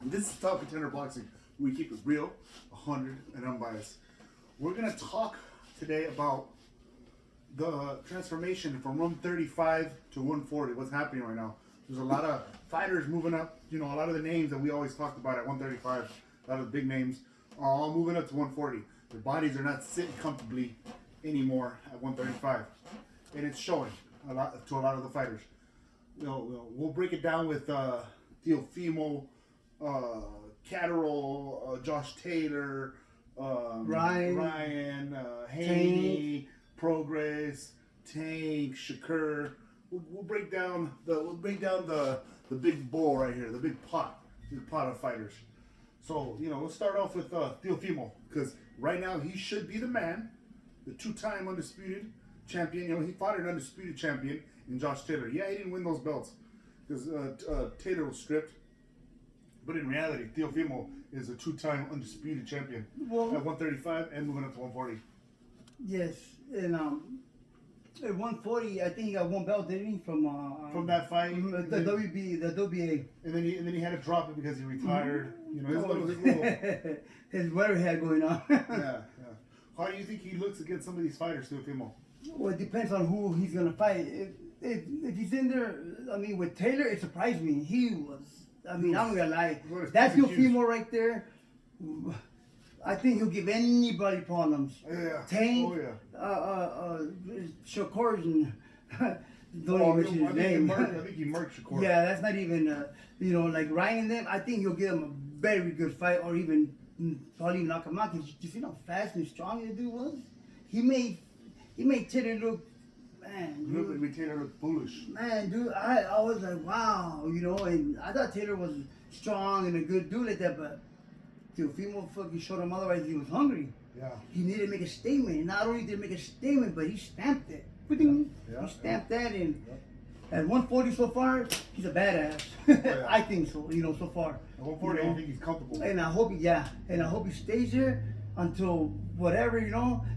This is Top Contender Boxing. We keep it real, 100, and unbiased. We're going to talk today about the transformation from 135 to 140. What's happening right now? There's a lot of fighters moving up. You know, a lot of the names that we always talked about at 135, a lot of the big names, are all moving up to 140. Their bodies are not sitting comfortably anymore at 135. And it's showing a lot to a lot of the fighters. We'll break it down with Teofimo, Catterall, Josh Taylor, Ryan, Haney, Prograis, tank-Shakur. We'll break down the big bowl right here, the big pot of fighters. So we'll start off with Teofimo, because right now he should be the man, the two-time undisputed champion. He fought an undisputed champion in Josh Taylor. Yeah, he didn't win those belts because Taylor was stripped. But in reality, Teofimo is a two-time undisputed champion at 135 and moving up to 140. Yes, and at 140, I think he got one belt, didn't he? From that fight, the WBA. And then he had to drop it because he retired. His weather had going on. yeah. How do you think he looks against some of these fighters, Teofimo? Well, it depends on who he's gonna fight. If he's in there, I mean, with Taylor, it surprised me. He was. I mean, I'm not gonna lie. That's Teofimo right there. I think he'll give anybody problems. Yeah. Tank, Shakur, and don't even mention his name. I think he murked Shakur. Yeah, that's not even, like Ryan and them. I think he'll give him a very good fight, or even probably knock him out. Cause you see how fast and strong the dude was. He made Taylor look. Man, dude, we Taylor looked foolish. Man, dude, I was like, wow, and I thought Taylor was strong and a good dude like that, but Teofimo fucking showed him otherwise he was hungry. Yeah. He needed to make a statement. And not only did he make a statement, but he stamped it. Yeah. He stamped that, and at 140 so far, he's a badass. Yeah. I think so, so far. At 140, I think he's comfortable. And I hope he stays there until whatever,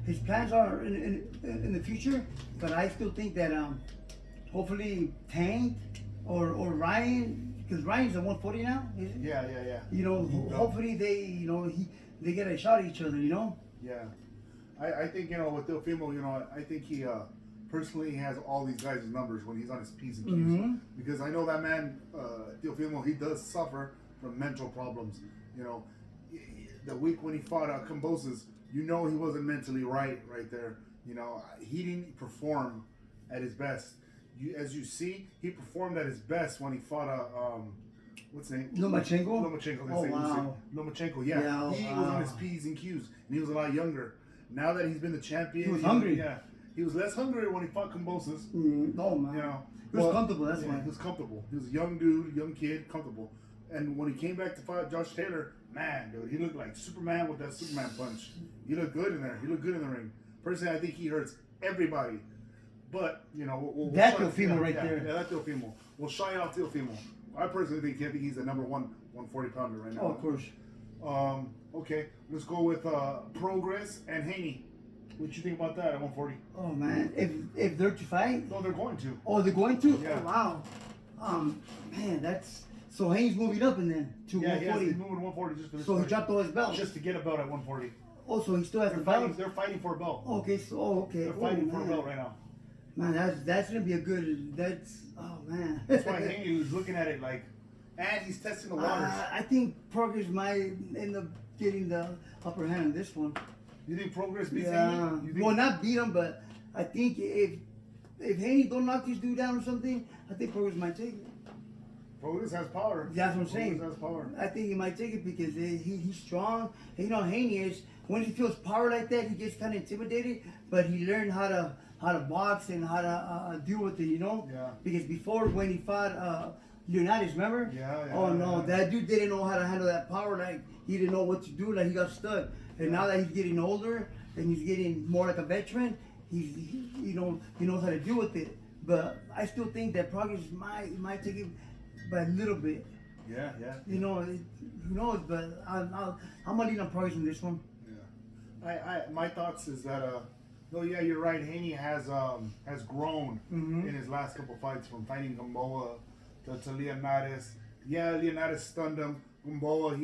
his plans are in the future. But I still think that hopefully Tank or Ryan, because Ryan's at 140 now, is it? Yeah. Hopefully they get a shot at each other, Yeah. I think, with Teofimo, I think he personally has all these guys' numbers when he's on his P's and Q's. Mm-hmm. Because I know that man, Teofimo, he does suffer from mental problems. The week when he fought Cambosos, he wasn't mentally right there. He didn't perform at his best. As you see, he performed at his best when he fought what's his name? Lomachenko. Oh, wow. Lomachenko, yeah. He was on his P's and Q's, and he was a lot younger. Now that he's been the champion, he was hungry. Yeah, he was less hungry when he fought Cambosos. Oh man, he was comfortable. That's why he was comfortable. He was a young dude, young kid, comfortable. And when he came back to fight Josh Taylor, man, dude, he looked like Superman with that Superman punch. He looked good in there. He looked good in the ring. Personally, I think he hurts everybody. But we'll that Teofimo right there. Yeah, that Teofimo. We'll shy off Teofimo. I personally think he's the number one 140 pounder right now. Oh, of course. Okay, let's go with Prograis and Haney. What you think about that at 140? Oh man, if they're to fight? No, they're going to. Oh, they're going to? Yeah. Oh, wow. Man, that's so Haney's moving up and then to 140. He's moving to 140 just for this So fight. he dropped all his belts. Just to get a belt at 140. Oh, so he still has the belt. They're fighting for a belt. Okay, so They're fighting for a belt right now. Man, that's gonna be a good. Oh man. That's why Haney was looking at it like, and he's testing the waters. I think Progress might end up getting the upper hand on this one. You think Progress beats Yeah. Haney? Well, not beat him, but I think if Haney don't knock this dude down or something, I think Progress might take it. Progress has power. That's what I'm saying. Progress has power. I think he might take it because he's strong. And Haney is, when he feels power like that, he gets kind of intimidated. But he learned how to box and how to deal with it, Yeah. Because before, when he fought Leonidas, remember? Yeah. Oh no, that dude didn't know how to handle that power. Like he didn't know what to do. Like he got stuck. And now that he's getting older and he's getting more like a veteran, he knows how to deal with it. But I still think that Progress might take it by a little bit. Yeah. Who knows? But I'm gonna lean on Progress in this one. Yeah. My thoughts is that no, yeah, you're right. Haney has grown in his last couple fights, from fighting Gamboa to Leonidas. Yeah, Leonidas stunned him, Gumboa,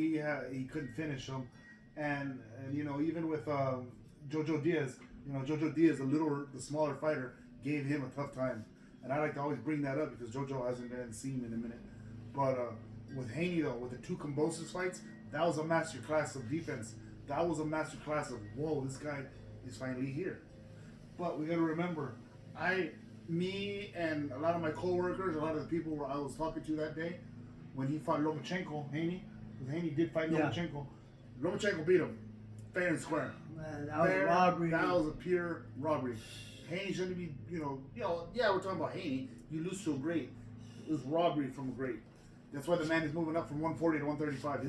he couldn't finish him, and you know, even with Jojo Diaz, you know, Jojo Diaz, the smaller fighter, gave him a tough time, and I like to always bring that up because Jojo hasn't been seen in a minute. But with Haney though, with the two Kambosos fights, that was a master class of defense. That was a master class of whoa, this guy is finally here. But we got to remember, me and a lot of my coworkers, a lot of the people I was talking to that day, when he fought Lomachenko, Haney, because Haney did fight Lomachenko. Lomachenko beat him, fair and square. Man, that was robbery. That was a pure robbery. Haney shouldn't be, yeah, we're talking about Haney. You lose to a great. It was robbery from a great. That's why the man is moving up from 140 to 135.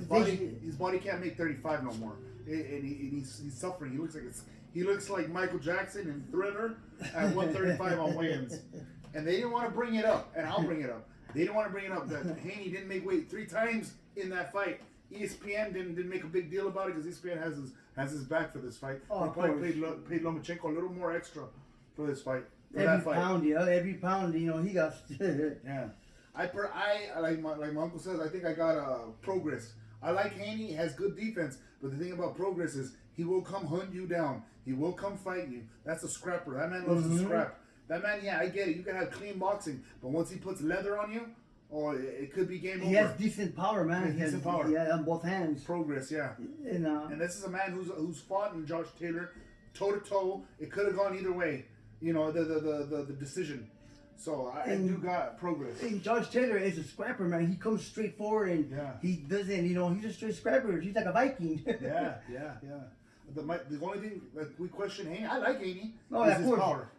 His body can't make 35 no more, and he's suffering. He looks like Michael Jackson in Thriller at 135 on weigh-ins. And they didn't want to bring it up, and I'll bring it up. They didn't want to bring it up that Haney didn't make weight 3 times in that fight. ESPN didn't make a big deal about it because ESPN has his back for this fight. Oh, they probably paid Lomachenko a little more extra for this fight. Every pound, he got. Yeah. I like my uncle says, I think I got progress. I like Haney, has good defense, but the thing about progress is he will come hunt you down. He will come fight you. That's a scrapper. That man loves to scrap. That man, yeah, I get it. You can have clean boxing, but once he puts leather on you, it could be game over. He has decent power, man. He has decent power. Yeah, on both hands. Progress, yeah. And this is a man who's fought in Josh Taylor, toe to toe. It could have gone either way. You know, the decision. So I do got progress. And Josh Taylor is a scrapper, man. He comes straight forward and he doesn't, he's a straight scrapper. He's like a Viking. yeah. The only thing that we question Haney, I like Haney. Oh, is his power.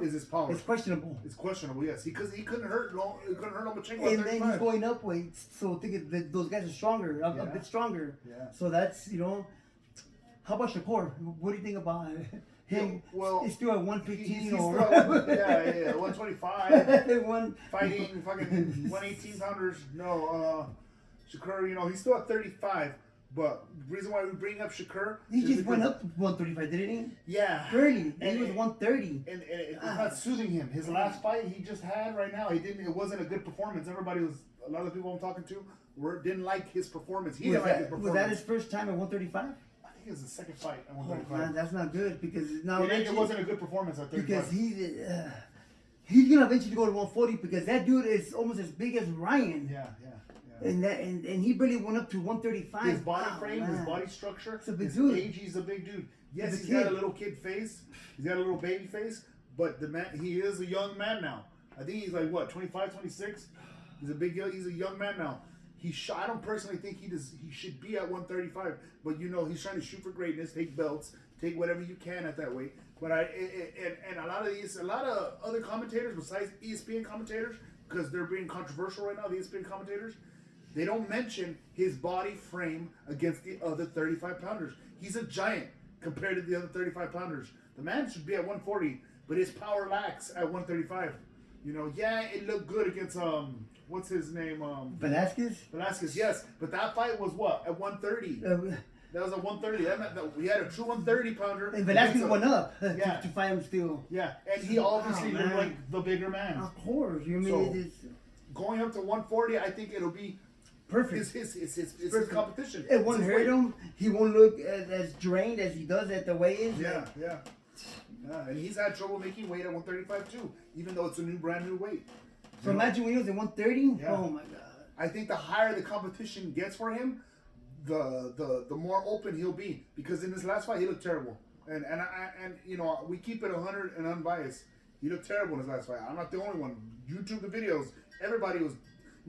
Is his power? It's questionable. It's questionable, yes. Because he couldn't hurt Lomachenko. And then he's going up weights, so think that those guys are stronger, a bit stronger. Yeah. So that's How about Shakur? What do you think about him? Well, he's still at 115 he's or yeah, 125. One fighting fucking 118 pounders. No, Shakur, he's still at 35. But the reason why we bring up Shakur, he just went up to 135, didn't he? Yeah, barely. And he was 130. And it's not soothing him. His last fight he just had right now, it wasn't a good performance. A lot of the people I'm talking to didn't like his performance. He didn't like his performance. Was that his first time at 135? I think it was the second fight at 135. Oh, man, that's not good because now it wasn't a good performance at 35. Because he's gonna eventually go to 140 because that dude is almost as big as Ryan. Yeah. And he barely went up to 135. His body frame, his body structure, his age, he's a big dude. Yes, he's got a little kid face. He's got a little baby face. But the man, he is a young man now. I think he's like, what, 25, 26? He's a young man now. I don't personally think he should be at 135. But he's trying to shoot for greatness, take belts, take whatever you can at that weight. But a lot of other commentators besides ESPN commentators, because they're being controversial right now, the ESPN commentators, they don't mention his body frame against the other 35-pounders. He's a giant compared to the other 35-pounders. The man should be at 140, but his power lacks at 135. It looked good against what's his name? Velasquez. Velasquez, yes, but that fight was what, at 130. That was at 130. That meant that we had a true 130-pounder. And Velasquez went up to fight him still. Yeah, and he obviously looked like the bigger man. Of course, going up to 140, I think it'll be perfect. It's his competition. It won't hurt him. He won't look as drained as he does at the weigh-ins. Yeah. And he's had trouble making weight at 135 too, even though it's a brand new weight. So imagine when he was at 130. Yeah. Oh my God. I think the higher the competition gets for him, the more open he'll be. Because in this last fight, he looked terrible. And we keep it 100 and unbiased. He looked terrible in his last fight. I'm not the only one. YouTube the videos. Everybody was.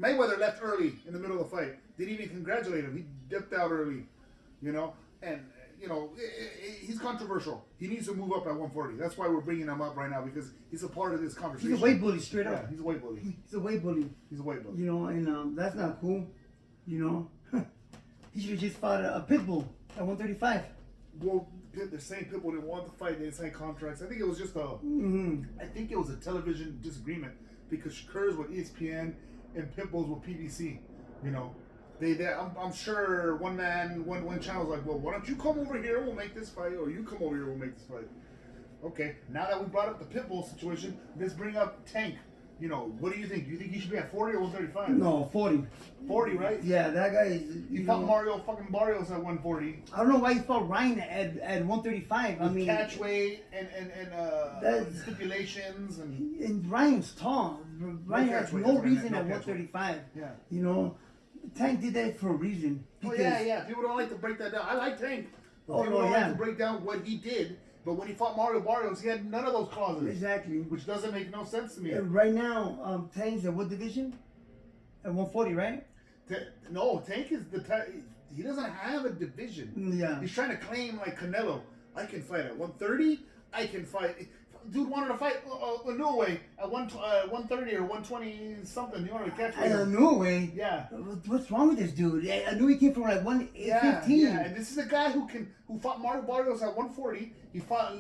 Mayweather left early in the middle of the fight. Didn't even congratulate him. He dipped out early, and he's controversial. He needs to move up at 140. That's why we're bringing him up right now because he's a part of this conversation. He's a weight bully, straight up. Yeah, he's a weight bully. He's a weight bully. He's a weight bully. And that's not cool. He should have just fought a pit bull at 135. Well, the same people didn't want the fight. They didn't sign contracts. I think it was just I think it was a television disagreement because Shakur's with ESPN. And Pitbull's with PBC, I'm sure one channel's like, well, why don't you come over here, we'll make this fight, or you come over here, we'll make this fight. Okay, now that we brought up the Pitbull situation, let's bring up Tank. you know, what do you think? Do you think he should be at 40 or 135? No, 40. 40, right? Yeah, that guy is. He fought Mario fucking Barrios at 140. I don't know why he fought Ryan at 135. I mean, catch weight and stipulations and Ryan's tall. Ryan has no reason at 135. Yeah. You know, Tank did that for a reason. Oh yeah. People don't like to break that down. I like Tank. But people don't like to break down what he did. But when he fought Mario Barrios, he had none of those clauses. Exactly. Which doesn't make no sense to me. Right now, Tank's at what division? At 140, right? No, Tank is he doesn't have a division. Yeah. He's trying to claim like Canelo. I can fight at 130. I can fight. Dude wanted to fight a new way at 130 or 120 something. He wanted to catch weight. A new way? Yeah. What's wrong with this dude? I knew he came from like 115. Yeah, and this is a guy who fought Mario Barrios at 140. He fought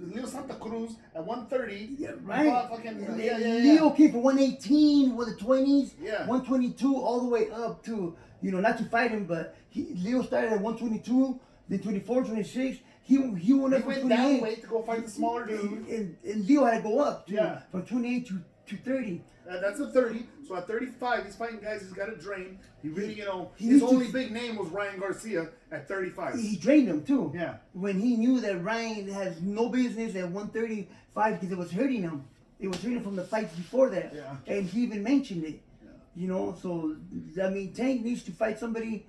Leo Santa Cruz at 130. Yeah, right. He fought fucking Leo came from 118 with the 20s. Yeah. 122 all the way up to, you know, not to fight him, but Leo started at 122, then 24, 26. He went up from 28. That weight to go fight the smaller dude. And Leo had to go up to, from 28 to 30. That's a 30. So at 35, he's fighting guys he's got to drain. He really, you know, his only big name was Ryan Garcia at 35. He drained him too. Yeah. When he knew that Ryan has no business at 135 because it was hurting him. It was hurting him from the fights before that. Yeah. And he even mentioned it. Yeah. You know, so, I mean, Tank needs to fight somebody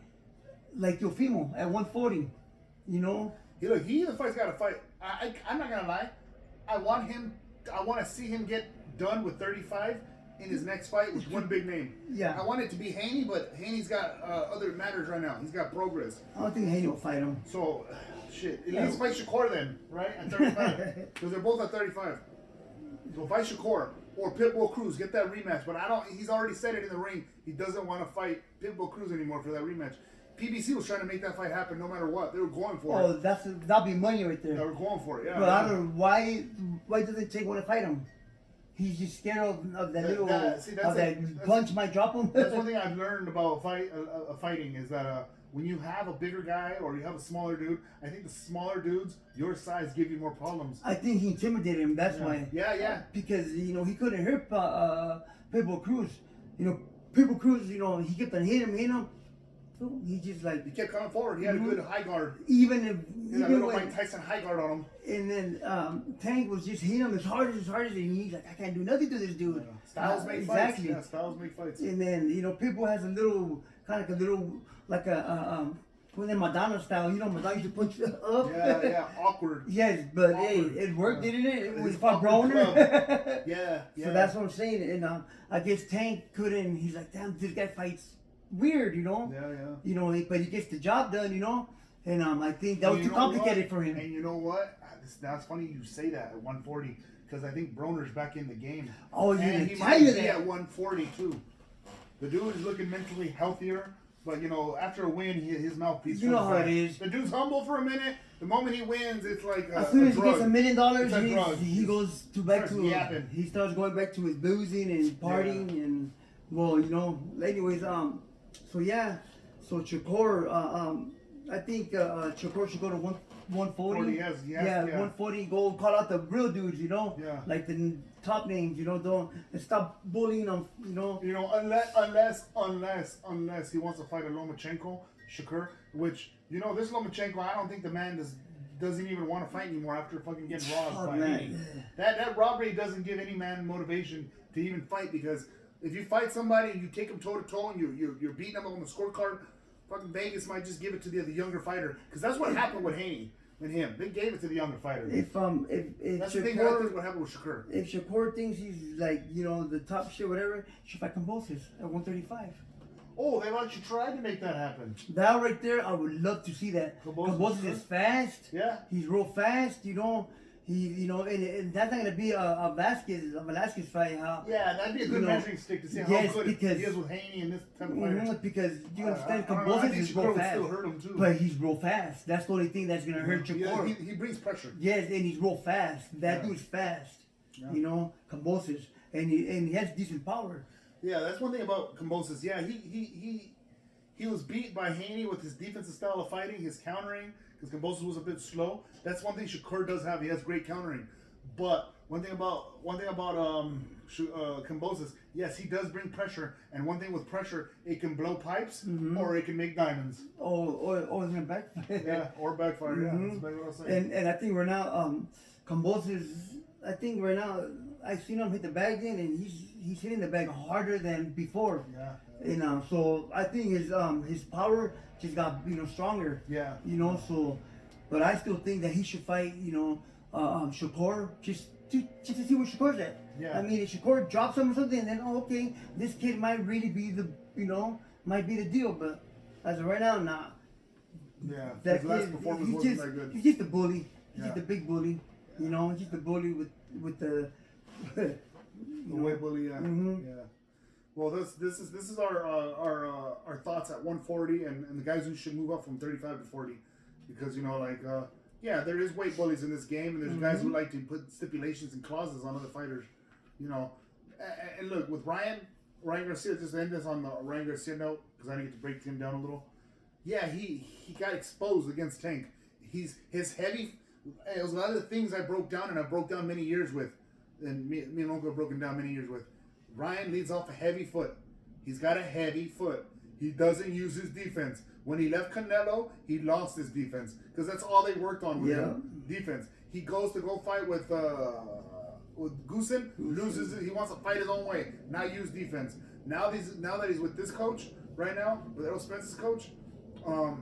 like Teofimo at 140. You know? Look, he the fight's got to fight. I'm not gonna lie. I want to see him get done with 35 in his next fight with one big name. Yeah. I want it to be Haney, but Haney's got other matters right now. He's got progress. I don't think Haney will fight him. So, shit. At least fight Shakur then, right? At 35, because they're both at 35. So fight Shakur or Pitbull Cruz. Get that rematch. But he's already said it in the ring. He doesn't want to fight Pitbull Cruz anymore for that rematch. PBC was trying to make that fight happen no matter what. They were going for it. Oh, that'll be money right there. They were going for it, yeah. But I don't know why doesn't Tank want to fight him? He's just scared of that punch might drop him. That's one thing I've learned about fighting is that when you have a bigger guy or you have a smaller dude, I think the smaller dudes your size give you more problems. I think he intimidated him. That's why. Yeah. Because you know he couldn't hurt Pitbull Cruz. You know Pitbull Cruz. You know he kept on hitting him. So he just like he kept coming forward. He had a good high guard. Even a little Mike Tyson high guard on him. And then Tank was just hitting him as hard as and he's like, I can't do nothing to this dude. Yeah. Styles make fights. Yeah, styles make fights. And then you know Pitbull has a little when they Madonna style, you know, Madonna used to punch up. Yeah, awkward. Yes, but awkward. Hey, it worked, didn't it? It was for Broner. Yeah. So that's what I'm saying. And I guess Tank couldn't. He's like, damn, this guy fights weird, you know. Yeah. You know, but he gets the job done, you know. And I think that was too complicated for him. And you know what? That's funny you say that at 140 because I think Broner's back in the game. Oh, and he might be at 140 too. The dude is looking mentally healthier. But, you know, after a win, his mouthpiece. You know how it is. The dude's humble for a minute. The moment he wins, it's like as soon as he gets $1 million, he goes he starts going back to his boozing and partying and, well, you know. Anyways, so Shakur, I think Shakur should go to 140. Yeah, 140. Go call out the real dudes, you know. Yeah. Like the top names, you know. Don't and stop bullying them, you know. You know, unless he wants to fight a Lomachenko, Shakur, which you know this Lomachenko, I don't think the man doesn't even want to fight anymore after fucking getting robbed by Haney. That robbery doesn't give any man motivation to even fight because if you fight somebody and you take them toe to toe and you're beating them on the scorecard. Fucking Vegas might just give it to the younger fighter because that's what happened with Haney and him. They gave it to the younger fighter. If that's Shakur, the thing I think what happened with Shakur. If Shakur thinks he's like the top shit, whatever, he should fight Cambosis at 135. Oh, they've actually tried to make that happen. That right there, I would love to see that. Cambosis is fast. Yeah, he's real fast. You know. And that's not gonna be a Velasquez fight. Yeah, that'd be a good measuring stick to see how good he is with Haney and this type of fighter. Because you understand, Cambosis is real fast. Still hurt him too. But he's real fast. That's the only thing that's gonna hurt Shakur. Yeah, he brings pressure. Yes, and he's real fast. That dude's fast. Yeah. You know, Cambosis, and he has decent power. Yeah, that's one thing about Cambosis. Yeah, he was beat by Haney with his defensive style of fighting, his countering. Because Cambosis was a bit slow. That's one thing Shakur does have. He has great countering. But One thing about Kambosos, yes, he does bring pressure, and one thing with pressure, it can blow pipes or it can make diamonds. Or it's gonna backfire. Yeah, or backfire. Yeah, that's exactly what I was saying. And I think we're now Kambosos. I think right now I've seen him hit the bag in, and he's hitting the bag harder than before. Yeah. You know, so I think his power just got stronger. Yeah. You know, so, but I still think that he should fight. Shakur just to see where Shakur's at. Yeah. I mean, if Shakur drops him or something, then okay, this kid might really be the deal. But as of right now, nah. Yeah. That His last kid, performance wasn't that good. He's just a bully. He's Yeah. just a big bully. You know, just a bully with the. The weight bully. Yeah. Yeah. Well, this is our thoughts at 140, and the guys who should move up from 35 to 40, because yeah, there is weight bullies in this game, and there's guys who like to put stipulations and clauses on other fighters, And look, with Ryan Garcia, just to end this on the Ryan Garcia note, because I didn't get to break him down a little. Yeah, he got exposed against Tank. His heavy. It was a lot of the things I broke down, and I broke down many years with, and me and Uncle have broken down many years with. Ryan leads off a heavy foot. He's got a heavy foot. He doesn't use his defense. When he left Canelo, he lost his defense because that's all they worked on with him. Defense. He goes to go fight with Goosen, loses it. He wants to fight his own way, not use defense. Now that he's with this coach right now, with Errol Spence's coach, I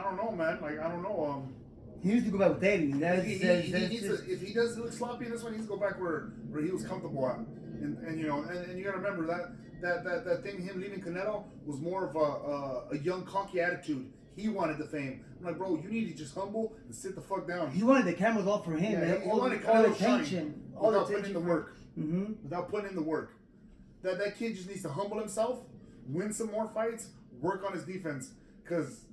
don't know, man. I don't know. He needs to go back with Eddie. If he does look sloppy in this one, he needs to go back where he was comfortable at. And you gotta remember that thing, him leaving Canelo, was more of a young cocky attitude. He wanted the fame. I'm like, bro, you need to just humble and sit the fuck down. He wanted the cameras all for him. Yeah, he wanted all Canelo attention, all without attention putting in the work. Without putting in the work. That kid just needs to humble himself, win some more fights, work on his defense. Because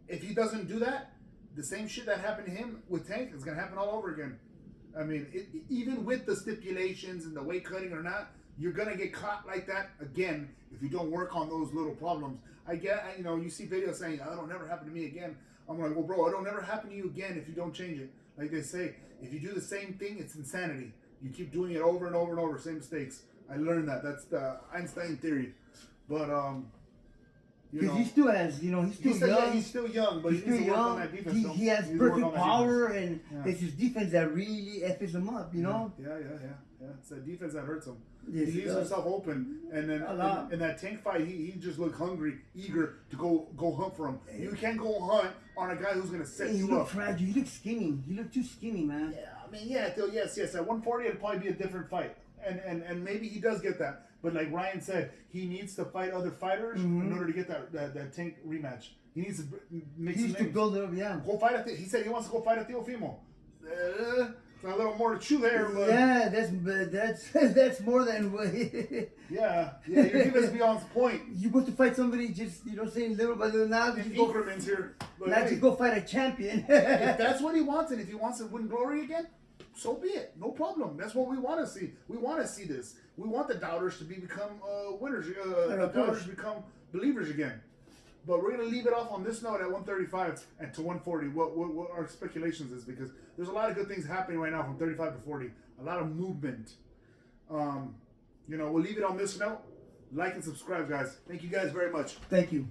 if he doesn't do that, the same shit that happened to him with Tank is gonna happen all over again. I mean, even with the stipulations and the weight cutting or not, you're gonna get caught like that again if you don't work on those little problems. You see videos saying, "Oh, it'll never happen to me again." I'm like, well, bro, it'll never happen to you again if you don't change it. Like they say, if you do the same thing, it's insanity. You keep doing it over and over and over, same mistakes. I learned that. That's the Einstein theory. But because he still has, he's still young. Yeah, he's still young, but he needs to work on that defense. He has perfect power, and it's his defense that really F's him up, Yeah. It's that defense that hurts him. Yes, he leaves himself open, and then in that Tank fight, he just looked hungry, eager to go hunt for him. You can't go hunt on a guy who's gonna set you up. He looked fragile. He looked skinny. He looked too skinny, man. Yeah, I mean, yes. At 140, it'd probably be a different fight, and maybe he does get that. But like Ryan said, he needs to fight other fighters in order to get that Tank rematch. He needs to make some names. to build it up, yeah. Go fight he said he wants to go fight at Teofimo. A little more to chew there, but yeah, that's more than yeah. Your defense beyond point. You want to fight somebody, just saying little by little now. Increments here. But now just go fight a champion. If that's what he wants, and if he wants to win glory again, so be it. No problem. That's what we want to see. We want to see this. We want the doubters to become winners. The doubters to become believers again. But we're going to leave it off on this note at 135 and to 140. What our speculations is, because there's a lot of good things happening right now from 35 to 40. A lot of movement. We'll leave it on this note. Like and subscribe, guys. Thank you guys very much. Thank you.